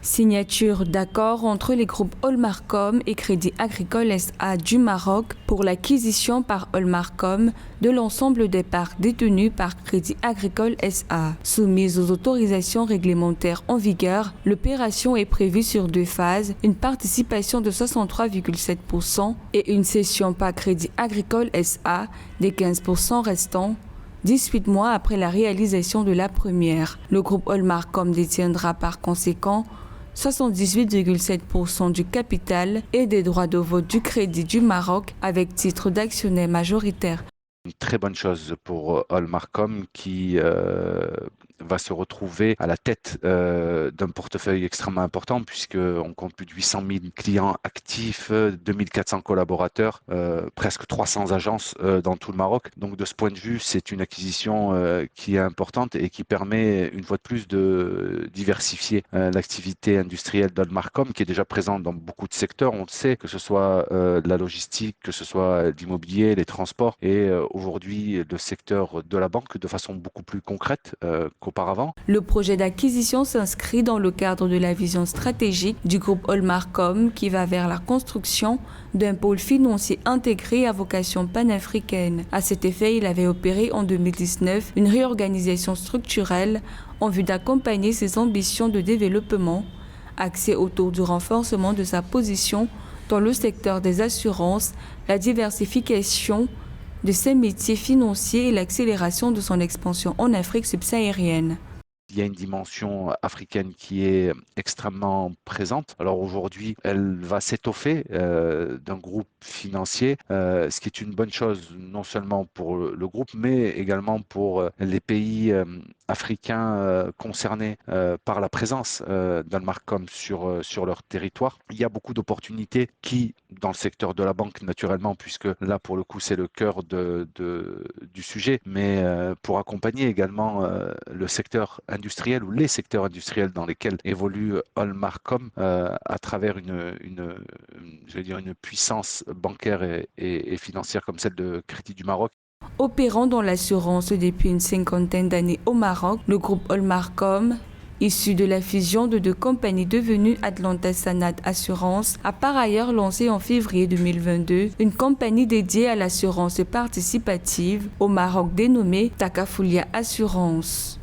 Signature d'accord entre les groupes Olmarcom et Crédit Agricole SA du Maroc pour l'acquisition par Olmarcom de l'ensemble des parts détenues par Crédit Agricole SA. Soumise aux autorisations réglementaires en vigueur, l'opération est prévue sur 2 phases, une participation de 63,7% et une cession par Crédit Agricole SA des 15% restants 18 mois après la réalisation de la première. Le groupe Olmarcom détiendra par conséquent 78,7% du capital et des droits de vote du Crédit du Maroc avec titre d'actionnaire majoritaire. Une très bonne chose pour Olmarcom qui va se retrouver à la tête d'un portefeuille extrêmement important puisqu'on compte plus de 800 000 clients actifs, 2400 collaborateurs, presque 300 agences dans tout le Maroc. Donc de ce point de vue, c'est une acquisition qui est importante et qui permet une fois de plus de diversifier l'activité industrielle d'Olmarcom qui est déjà présente dans beaucoup de secteurs, on le sait, que ce soit la logistique, que ce soit l'immobilier, les transports et aujourd'hui le secteur de la banque de façon beaucoup plus concrète qu'auparavant. Le projet d'acquisition s'inscrit dans le cadre de la vision stratégique du groupe Olmarcom qui va vers la construction d'un pôle financier intégré à vocation panafricaine. À cet effet, il avait opéré en 2019 une réorganisation structurelle en vue d'accompagner ses ambitions de développement, axée autour du renforcement de sa position dans le secteur des assurances, la diversification de ses métiers financiers et l'accélération de son expansion en Afrique subsaharienne. Il y a une dimension africaine qui est extrêmement présente. Alors aujourd'hui, elle va s'étoffer d'un groupe financier, ce qui est une bonne chose non seulement pour le groupe, mais également pour les pays africains concernés par la présence d'Olmarcom sur leur territoire. Il y a beaucoup d'opportunités dans le secteur de la banque naturellement, puisque là pour le coup c'est le cœur du sujet, mais pour accompagner également le secteur industriel ou les secteurs industriels dans lesquels évolue Olmarcom à travers une puissance bancaire et financière comme celle de Crédit du Maroc. Opérant dans l'assurance depuis une 50aine d'années au Maroc, le groupe Olmarcom, issu de la fusion de 2 compagnies devenues Atlanta Sanad Assurance, a par ailleurs lancé en février 2022 une compagnie dédiée à l'assurance participative au Maroc dénommée Takafoulia Assurance.